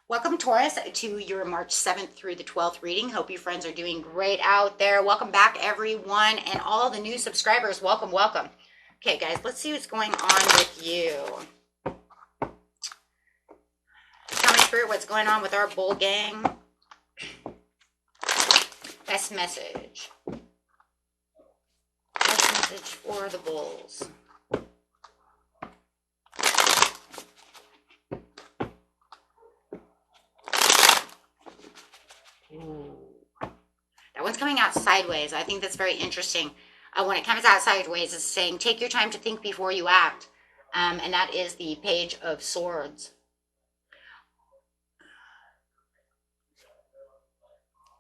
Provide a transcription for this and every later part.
Welcome, Taurus, to your March 7th through the 12th reading. Hope you friends are doing great out there. Welcome back, everyone, and all the new subscribers. Welcome, welcome. Okay, guys, let's see what's going on with you. Tell me, Spirit, what's going on with our bull gang. Best message. Best message for the bulls. Ooh. That one's coming out sideways. I think that's very interesting. When it comes out sideways, it's saying take your time to think before you act. And that is the Page of Swords.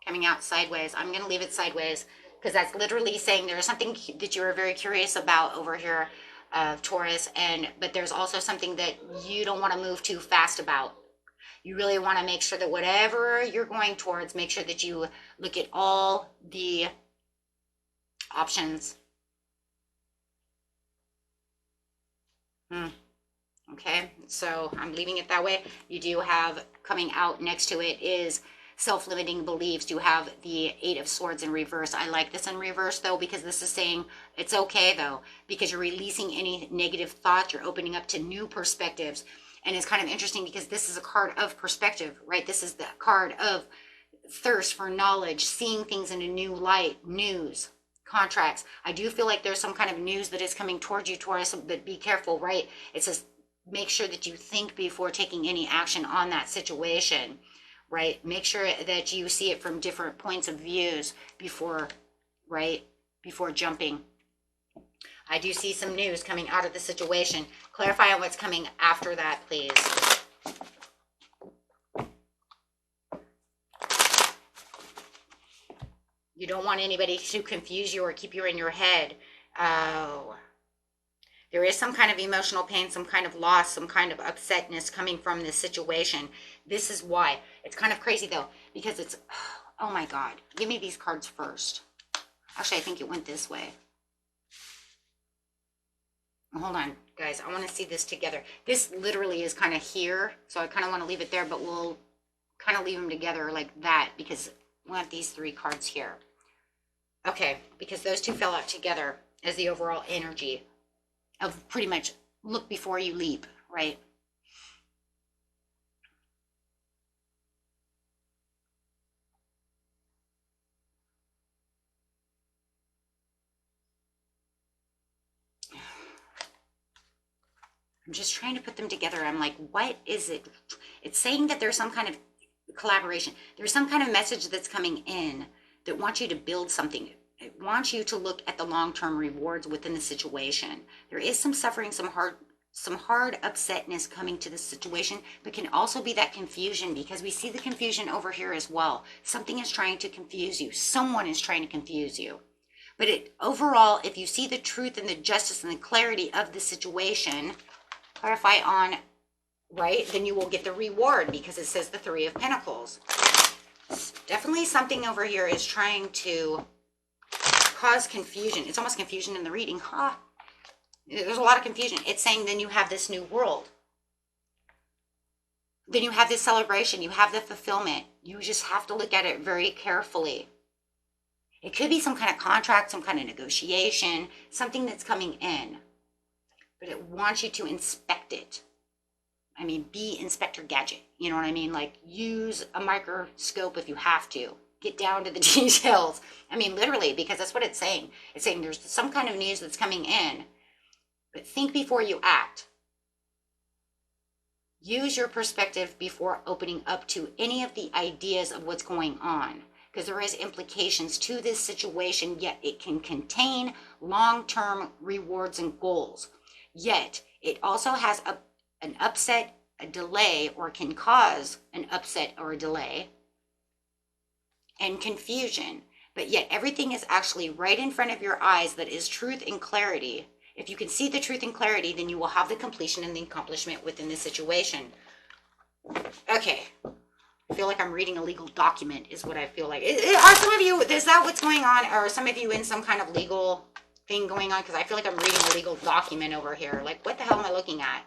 Coming out sideways. I'm going to leave it sideways because that's literally saying there's something that you are very curious about over here, Taurus. But there's also something that you don't want to move too fast about. You really want to make sure that whatever you're going towards, make sure that you look at all the options. Okay, so I'm leaving it that way. You do have coming out next to it is self-limiting beliefs. You have the Eight of Swords in reverse. I like this in reverse though, because this is saying it's okay though, because you're releasing any negative thoughts. You're opening up to new perspectives. And it's kind of interesting because this is a card of perspective, right? This is the card of thirst for knowledge, seeing things in a new light, news, contracts. I do feel like there's some kind of news that is coming towards you, Taurus, but be careful, right? It says make sure that you think before taking any action on that situation, right? Make sure that you see it from different points of views before, right? Before jumping. I do see some news coming out of the situation. Clarify on what's coming after that, please. You don't want anybody to confuse you or keep you in your head. Oh. There is some kind of emotional pain, some kind of loss, some kind of upsetness coming from this situation. This is why. It's kind of crazy, though, because it's, oh my God. Give me these cards first. Actually, I think it went this way. Hold on, guys. I want to see this together. This literally is kind of here, so I kind of want to leave it there, but we'll kind of leave them together like that because we want these three cards here. Okay, because those two fell out together as the overall energy of pretty much look before you leap, right? I'm just trying to put them together. I'm like, what is it? It's saying that there's some kind of collaboration. There's some kind of message that's coming in that wants you to build something. It wants you to look at the long-term rewards within the situation. There is some suffering, some hard upsetness coming to this situation, but can also be that confusion because we see the confusion over here as well. Something is trying to confuse you. Someone is trying to confuse you. But overall, if you see the truth and the justice and the clarity of the situation, clarify on, right, then you will get the reward because it says the Three of Pentacles. Definitely something over here is trying to cause confusion. It's almost confusion in the reading. There's a lot of confusion. It's saying then you have this new world. Then you have this celebration. You have the fulfillment. You just have to look at it very carefully. It could be some kind of contract, some kind of negotiation, something that's coming in. But it wants you to inspect it. I mean, be Inspector Gadget. You know what I mean? Like, use a microscope if you have to. Get down to the details. I mean, literally, because that's what it's saying. It's saying there's some kind of news that's coming in. But think before you act. Use your perspective before opening up to any of the ideas of what's going on. Because there is implications to this situation, yet it can contain long-term rewards and goals. Yet, it also has an upset, a delay, or can cause an upset or a delay, and confusion. But yet, everything is actually right in front of your eyes that is truth and clarity. If you can see the truth and clarity, then you will have the completion and the accomplishment within the situation. Okay. I feel like I'm reading a legal document is what I feel like. Are some of you, is that what's going on? Or are some of you in some kind of legal thing going on? Because I feel like I'm reading a legal document over here. Like, what the hell am I looking at?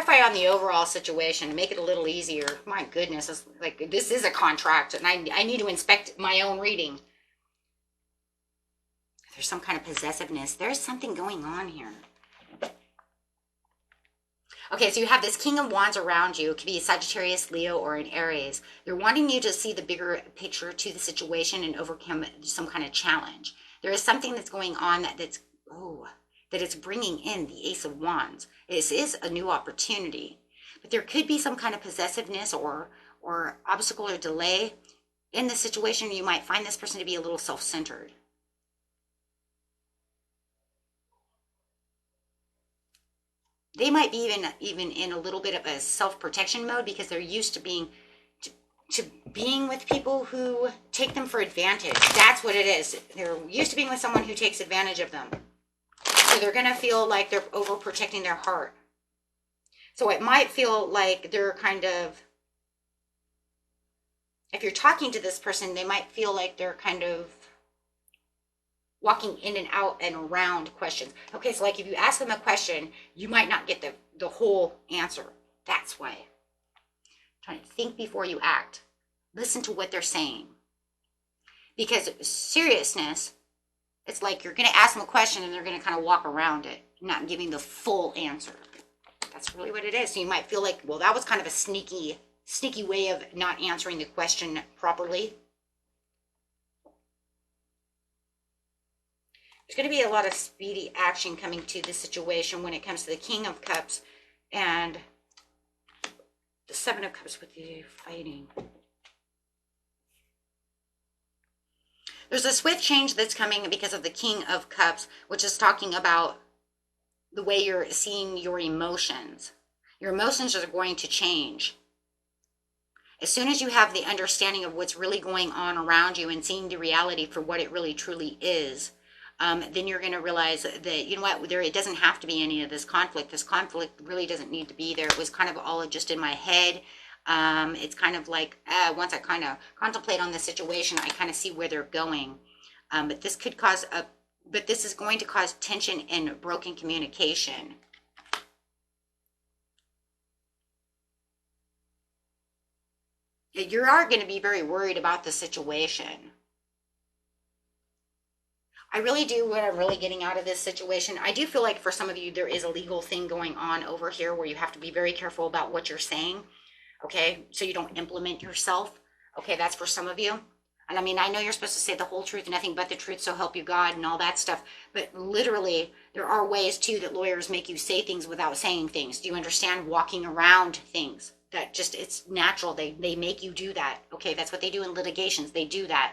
clarify on the overall situation and make it a little easier. My goodness, it's like this is a contract, and I need to inspect my own reading. There's some kind of possessiveness. There's something going on here. Okay, so you have this King of Wands around you. It could be a Sagittarius, Leo, or an Aries. They're wanting you to see the bigger picture to the situation and overcome some kind of challenge. There is something that's going on that it's bringing in the Ace of Wands. This is a new opportunity, but there could be some kind of possessiveness or obstacle or delay in the situation. You might find this person to be a little self-centered. They might be even in a little bit of a self-protection mode because they're used to being with people who take them for advantage. That's what it is. They're used to being with someone who takes advantage of them. So they're going to feel like they're overprotecting their heart. So it might feel like they're kind of, if you're talking to this person, they might feel like they're kind of walking in and out and around questions. Okay, so like if you ask them a question, you might not get the whole answer. That's why. Trying to think before you act. Listen to what they're saying. Because seriousness, it's like you're going to ask them a question and they're going to kind of walk around it, not giving the full answer. That's really what it is. So you might feel like, well, that was kind of a sneaky way of not answering the question properly. There's going to be a lot of speedy action coming to this situation when it comes to the King of Cups and the Seven of Cups with the fighting. There's a swift change that's coming because of the King of Cups, which is talking about the way you're seeing your emotions. Your emotions are going to change. As soon as you have the understanding of what's really going on around you and seeing the reality for what it really truly is, then you're going to realize that, you know what, it doesn't have to be any of this conflict. This conflict really doesn't need to be there. It was kind of all just in my head. It's kind of like, once I kind of contemplate on the situation, I kind of see where they're going. But this is going to cause tension and broken communication. You are going to be very worried about the situation. I really do, what I'm really getting out of this situation, I do feel like for some of you, there is a legal thing going on over here where you have to be very careful about what you're saying, okay? So you don't implement yourself, okay? That's for some of you. And I mean, I know you're supposed to say the whole truth and nothing but the truth, so help you God and all that stuff. But literally, there are ways too that lawyers make you say things without saying things. Do you understand? Walking around things. That just, it's natural. They make you do that, okay? That's what they do in litigations. They do that.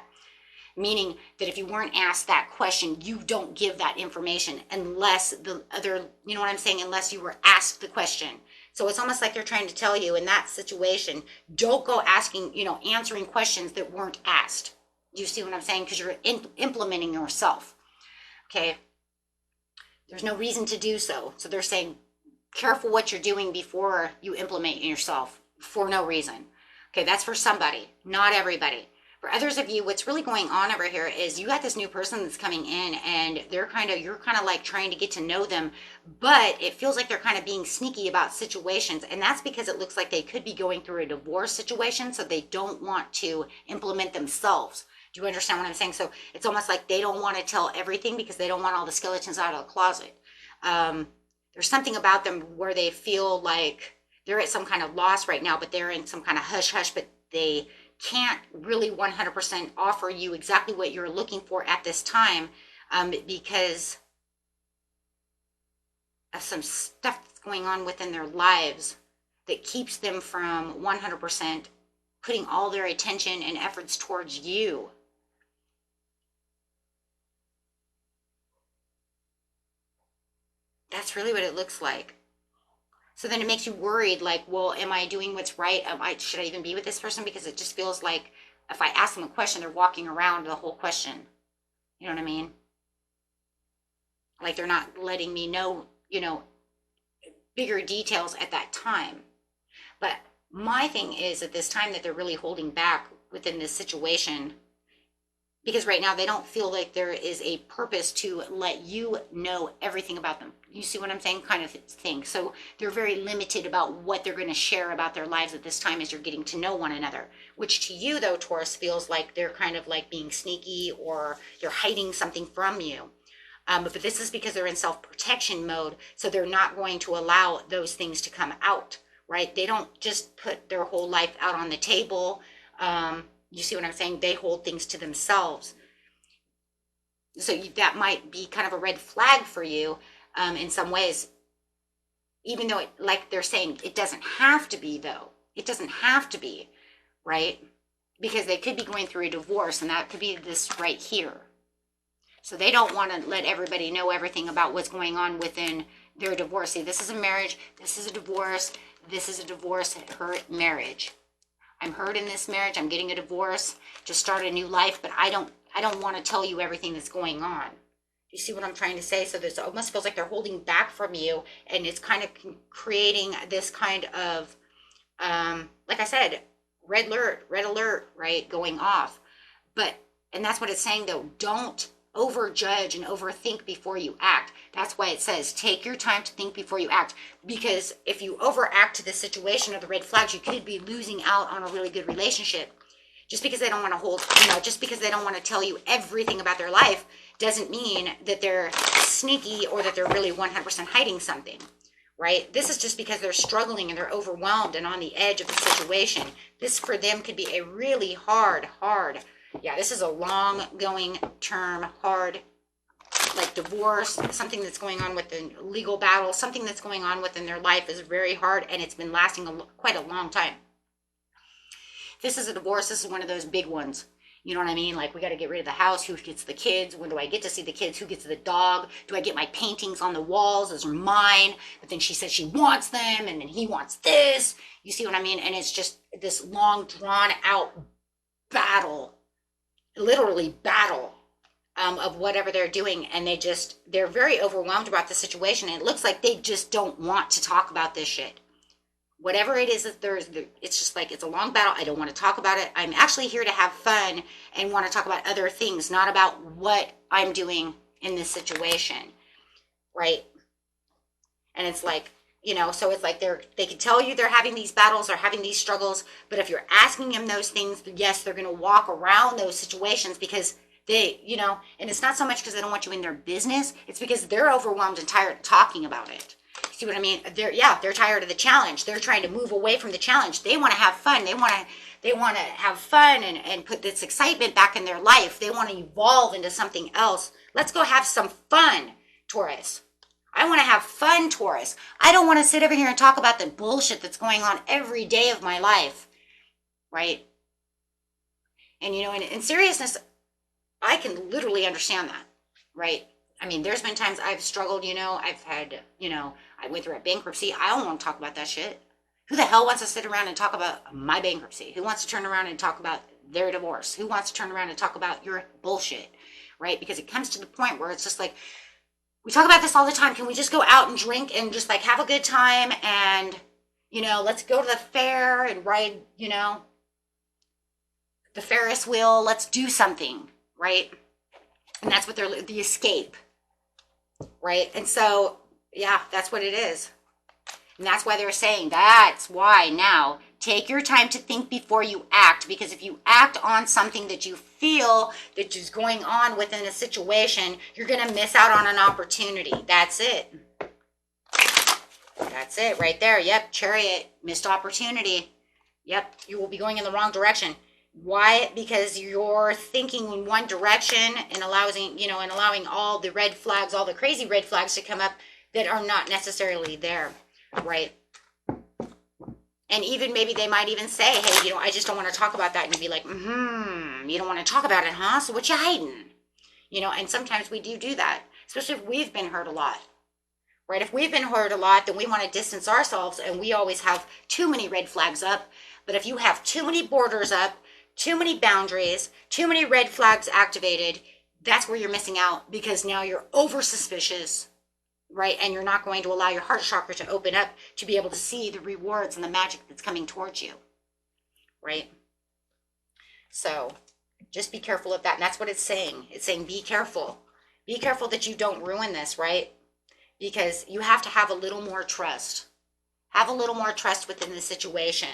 Meaning that if you weren't asked that question, you don't give that information unless the other, you know what I'm saying, unless you were asked the question. So it's almost like they're trying to tell you in that situation, don't go asking, answering questions that weren't asked. Do you see what I'm saying? Because you're implementing yourself. Okay. There's no reason to do so. So they're saying, careful what you're doing before you implement yourself for no reason. Okay. That's for somebody, not everybody. For others of you, what's really going on over here is you got this new person that's coming in and you're kind of like trying to get to know them, but it feels like they're kind of being sneaky about situations. And that's because it looks like they could be going through a divorce situation. So they don't want to implement themselves. Do you understand what I'm saying? So it's almost like they don't want to tell everything because they don't want all the skeletons out of the closet. There's something about them where they feel like they're at some kind of loss right now, but they're in some kind of hush hush, but they can't really 100% offer you exactly what you're looking for at this time, because of some stuff that's going on within their lives that keeps them from 100% putting all their attention and efforts towards you. That's really what it looks like. So then it makes you worried, like, well, am I doing what's right? Should I even be with this person? Because it just feels like if I ask them a question, they're walking around the whole question. You know what I mean? Like they're not letting me know, bigger details at that time. But my thing is at this time that they're really holding back within this situation Because right now they don't feel like there is a purpose to let you know everything about them. You see what I'm saying? Kind of thing. So they're very limited about what they're going to share about their lives at this time as you're getting to know one another. Which to you, though, Taurus, feels like they're kind of like being sneaky or they're hiding something from you. But this is because they're in self-protection mode, so they're not going to allow those things to come out, right? They don't just put their whole life out on the table. You see what I'm saying? They hold things to themselves. So that might be kind of a red flag for you in some ways, even though, like they're saying, it doesn't have to be, though. It doesn't have to be, right? Because they could be going through a divorce, and that could be this right here. So they don't want to let everybody know everything about what's going on within their divorce. See, this is a marriage, this is a divorce, this is a divorce, hurt marriage. I'm hurt in this marriage, I'm getting a divorce, just start a new life, but I don't want to tell you everything that's going on. You see what I'm trying to say? So this almost feels like they're holding back from you, and it's kind of creating this kind of, like I said, red alert, right, going off. And that's what it's saying, though. Don't overjudge and overthink before you act. That's why it says take your time to think before you act, because if you overact to the situation or the red flags, you could be losing out on a really good relationship. Just because they don't want to just because they don't want to tell you everything about their life doesn't mean that they're sneaky or that they're really 100% hiding something, right? This is just because they're struggling and they're overwhelmed and on the edge of the situation. This for them could be a really hard, yeah, this is a long going term, hard, like divorce, something that's going on with the legal battle, something that's going on within their life is very hard, and it's been lasting quite a long time. This is a divorce. This is one of those big ones. You know what I mean? Like, we got to get rid of the house. Who gets the kids? When do I get to see the kids? Who gets the dog? Do I get my paintings on the walls? Those are mine. But then she says she wants them, and then he wants this. You see what I mean? And it's just this long, drawn out battle, literally battle of whatever they're doing. And they're very overwhelmed about the situation. And it looks like they just don't want to talk about this shit. Whatever it is that it's just like, it's a long battle. I don't want to talk about it. I'm actually here to have fun and want to talk about other things, not about what I'm doing in this situation, right? And it's like, so it's like they can tell you they're having these battles or having these struggles, but if you're asking them those things, yes, they're going to walk around those situations because they, and it's not so much because they don't want you in their business. It's because they're overwhelmed and tired of talking about it. See what I mean? They're tired of the challenge. They're trying to move away from the challenge. They want to have fun. They want to have fun and put this excitement back in their life. They want to evolve into something else. Let's go have some fun, Taurus. I want to have fun, Taurus. I don't want to sit over here and talk about the bullshit that's going on every day of my life, right? And, in seriousness, I can literally understand that, right? I mean, there's been times I've struggled, I've had, I went through a bankruptcy. I don't want to talk about that shit. Who the hell wants to sit around and talk about my bankruptcy? Who wants to turn around and talk about their divorce? Who wants to turn around and talk about your bullshit, right? Because it comes to the point where it's just like, we talk about this all the time. Can we just go out and drink and just like have a good time and, let's go to the fair and ride, the Ferris wheel. Let's do something, right? And that's what the escape, right? And so, yeah, that's what it is. And that's why they're saying, that's why now take your time to think before you act, because if you act on something that you feel that is going on within a situation, you're going to miss out on an opportunity. That's it. That's it right there. Yep, Chariot, missed opportunity. Yep, you will be going in the wrong direction. Why? Because you're thinking in one direction and allowing all the red flags, all the crazy red flags to come up that are not necessarily there, right? And even maybe they might even say, hey, I just don't want to talk about that. And you'd be like, you don't want to talk about it, huh? So what you hiding? And sometimes we do that, especially if we've been hurt a lot, right? If we've been hurt a lot, then we want to distance ourselves, and we always have too many red flags up. But if you have too many borders up, too many boundaries, too many red flags activated, that's where you're missing out, because now you're over suspicious, right? And you're not going to allow your heart chakra to open up to be able to see the rewards and the magic that's coming towards you, right? So Just be careful of that. And that's what it's saying. It's saying be careful. Be careful that you don't ruin this, right? Because you have to have a little more trust. Have a little more trust within the situation.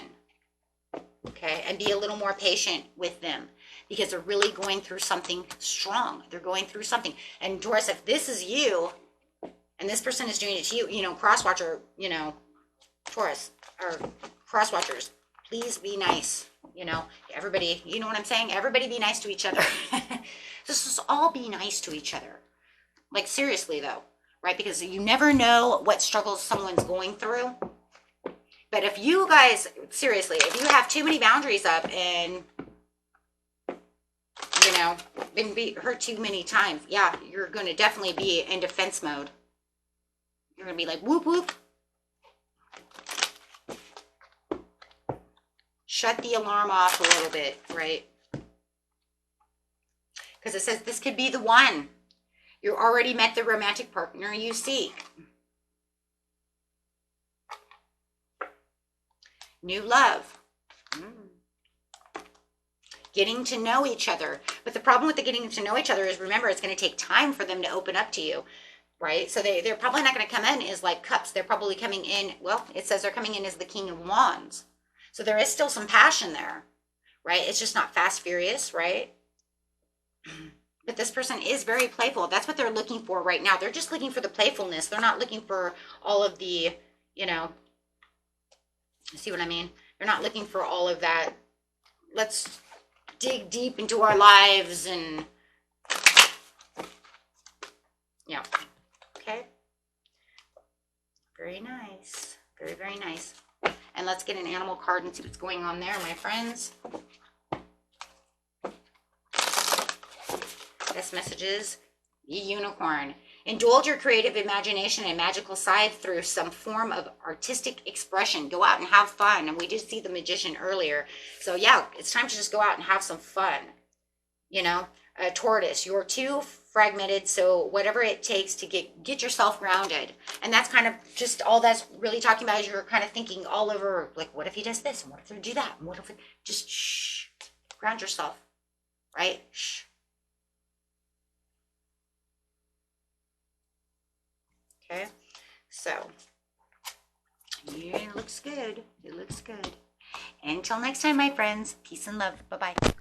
Okay? And be a little more patient with them because they're really going through something strong. They're going through something. And Taurus, if this is you and this person is doing it to you, you know, crosswatcher, you know, Taurus or crosswatchers, please be nice. You know, everybody, you know what I'm saying? Everybody be nice to each other. Just all be nice to each other. Like seriously though, right? Because you never know what struggles someone's going through. But if you guys, seriously, if you have too many boundaries up and, you know, been hurt too many times, yeah, you're going to definitely be in defense mode. You're going to be like, whoop, whoop. Shut the alarm off a little bit, right? Because it says this could be the one. You already met the romantic partner you seek. New love. Getting to know each other. But the problem with the getting to know each other is, remember, it's going to take time for them to open up to you, right? So they're probably not going to come in as like cups. They're probably coming in, well, it says they're coming in as the King of Wands. So there is still some passion there, right? It's just not fast, furious, right? But this person is very playful. That's what they're looking for right now. They're just looking for the playfulness. They're not looking for all of the, you know, see what I mean? They're not looking for all of that. Let's dig deep into our lives and, yeah. Okay. Very nice. Very, very nice. And let's get an animal card and see what's going on there, my friends. Best messages. The unicorn. Indulge your creative imagination and magical side through some form of artistic expression. Go out and have fun. And we did see the magician earlier. So yeah, it's time to just go out and have some fun. You know, Taurus, you're too fragmented. So whatever it takes to get yourself grounded. And that's kind of just all that's really talking about is you're kind of thinking all over, like, what if he does this? And what if they do that? And what if it, just shh, ground yourself, right? Shh. Okay, so yeah, it looks good. It looks good. Until next time, my friends, peace and love. Bye-bye.